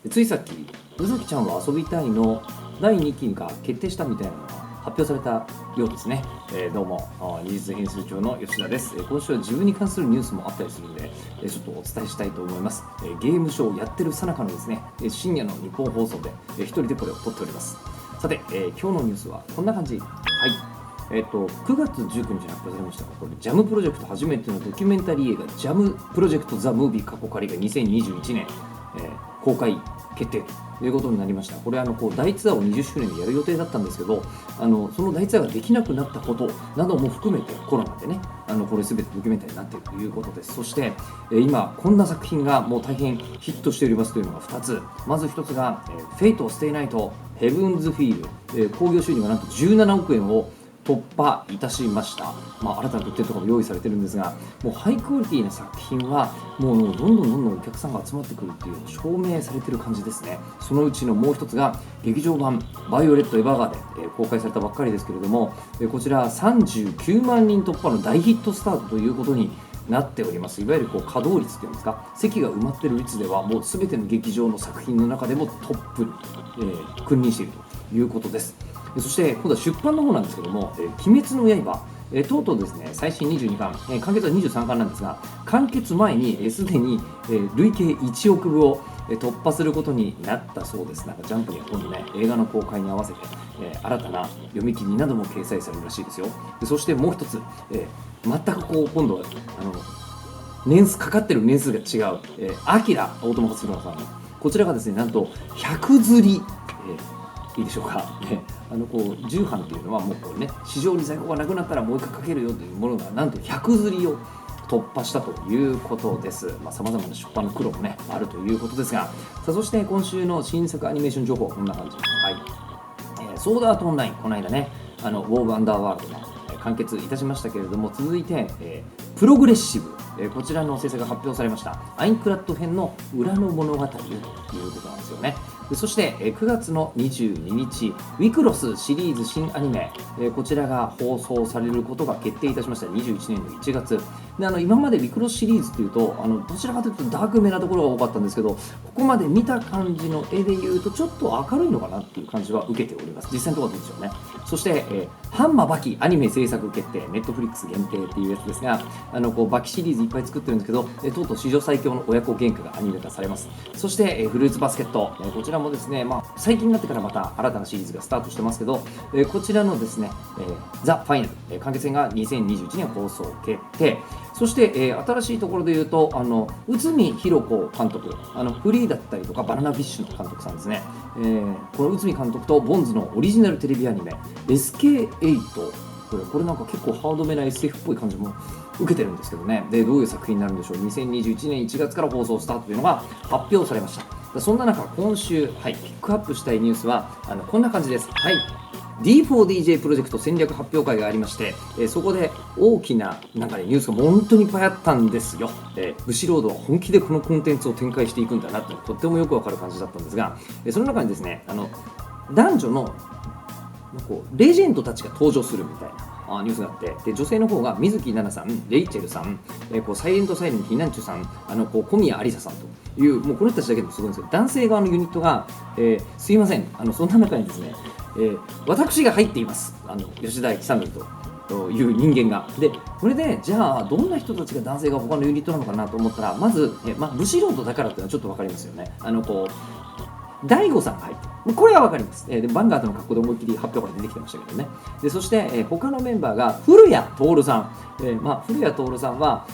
ついさっき宇崎ちゃんは遊びたいの第2期が決定したみたいなのが発表されたようですね。どうも二日編集長の吉田です。今週は自分に関するニュースもあったりするので、ちょっとお伝えしたいと思います。ゲームショーをやってる最中のですね、深夜の日本放送で一人でこれを撮っております。さて、今日のニュースはこんな感じ。はい、9月19日に発表されましたが、これジャムプロジェクト初めてのドキュメンタリー映画ジャムプロジェクトザ・ムービー過去仮が2021年、公開決定ということになりました。これ大ツアーを20周年でやる予定だったんですけど、その大ツアーができなくなったことなども含めてコロナでね、これ全てドキュメンタリーになっているということです。そして、今こんな作品がもう大変ヒットしておりますというのが2つ。まず1つが、フェイト・ステイ・ナイト・ヘブンズ・フィール、興行収入がなんと17億円を突破いたしました。新たな特典とかも用意されてるんですが、もうハイクオリティな作品はもうどんどんお客さんが集まってくるっていうのを証明されてる感じですね。そのうちのもう一つが劇場版バイオレット・エヴァーガーデン、公開されたばっかりですけれども、こちら39万人突破の大ヒットスタートということになっております。いわゆる稼働率というんですか、席が埋まっている率ではもう全ての劇場の作品の中でもトップに、君臨しているということです。そして今度は出版の方なんですけども、鬼滅の刃、とうとうですね、最新22巻、完結は23巻なんですが、完結前にすでに累計1億部を突破することになったそうです。なんかジャンプには今度ね、映画の公開に合わせて新たな読み切りなども掲載されるらしいですよ。そしてもう一つ、全く今度はかかってる年数が違う、アキラ大友克洋さんのこちらがですね、なんと100釣り、いいでしょうか、重版というのはもうね、市場に在庫がなくなったらもう一回かけるよというものがなんと100釣りを突破したということです。さまざまな出版の苦労もねあるということですが、さあそして今週の新作アニメーション情報はこんな感じ。はい、ソードアートオンライン、この間ね、ウォーブアンダーワールドが完結いたしましたけれども、続いて、プログレッシブ、こちらの制作が発表されました。アインクラッド編の裏の物語ということなんですよね。そして9月の22日、ウィクロスシリーズ新アニメ、こちらが放送されることが決定いたしました。21年の1月で、今までウィクロスシリーズというとどちらかというとダークめなところが多かったんですけど、ここまで見た感じの絵でいうとちょっと明るいのかなっていう感じは受けております。実際のところはどうでしょうね。そして、ハンマーバキアニメ制作決定、ネットフリックス限定っていうやつですが、バキシリーズいっぱい作ってるんですけど、とうとう史上最強の親子喧嘩がアニメ化されます。そして、フルーツバスケット、こちらもですね、最近になってからまた新たなシリーズがスタートしてますけど、こちらのですね、ザ・ファイナル、完結編が2021年放送決定。そして、新しいところで言うと内海博子監督、フリーだったりとかバナナフィッシュの監督さんですね。この内海監督とボンズのオリジナルテレビアニメ SK8、これなんか結構ハードめな SF っぽい感じも受けてるんですけどね。で、どういう作品になるんでしょう。2021年1月から放送スタートというのが発表されました。そんな中、今週、ピックアップしたいニュースはこんな感じです。D4DJ プロジェクト戦略発表会がありまして、そこで大きなニュースが本当にいっぱいあったんですよ。ブシロードは本気でこのコンテンツを展開していくんだなってとってもよくわかる感じだったんですが、その中にですね、男女のレジェンドたちが登場するみたいなニュースがあって、で女性の方が水木奈々さん、レイチェルさん、サイレントサイレントヒナンチュさん、小宮有沙さんという、もうこの人たちだけでもすごいんですけど、男性側のユニットが、すいません、そんな中にですね、私が入っています、吉田久典という人間が。でこれでじゃあどんな人たちが男性が他のユニットなのかなと思ったら、まず、ブシロードだからっていうのはちょっと分かりますよね。大悟さんが入ってる、これは分かります。でバンガードの格好で思いっきり発表から出てきてましたけどね。でそして、他のメンバーが古谷徹さん、古谷徹さんは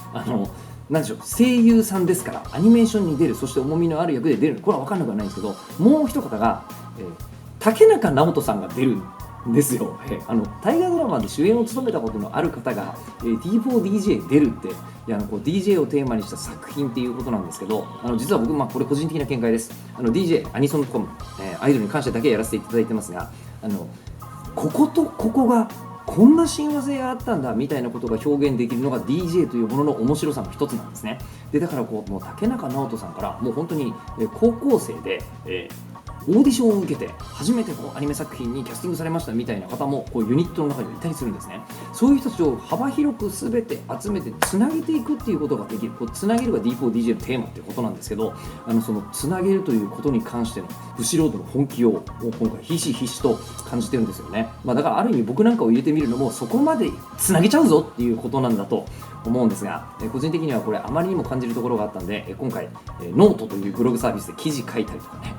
なんでしょう、声優さんですからアニメーションに出る、そして重みのある役で出る、これは分かんなくはないんですけど、もう一方が、竹中直人さんが出るんですよ。大河ドラマで主演を務めたことのある方が、D4DJ 出るって、DJ をテーマにした作品っていうことなんですけど、実は僕、これ個人的な見解です。DJ アニソンコム、アイドルに関してだけやらせていただいてますが、こことここがこんな親和性があったんだみたいなことが表現できるのが DJ というものの面白さの一つなんですね。でだからもう竹中直人さんからもう本当に高校生で、オーディションを受けて初めてこうアニメ作品にキャスティングされましたみたいな方もこうユニットの中にはいたりするんですね。そういう人たちを幅広く全て集めてつなげていくっていうことができる、こうつなげるが D4DJ のテーマっていうことなんですけど、そのつなげるということに関してのブシロードの本気を今回ひしひしと感じてるんですよね。だからある意味僕なんかを入れてみるのもそこまでつなげちゃうぞっていうことなんだと思うんですが、個人的にはこれあまりにも感じるところがあったんで、今回ノートというブログサービスで記事書いたりとかね、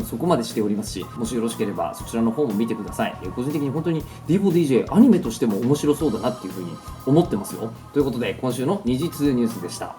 そこまでしておりますし、もしよろしければそちらの方も見てください。個人的に本当に D4DJ アニメとしても面白そうだなっていうふうに思ってますよ。ということで今週の2時2ニュースでした。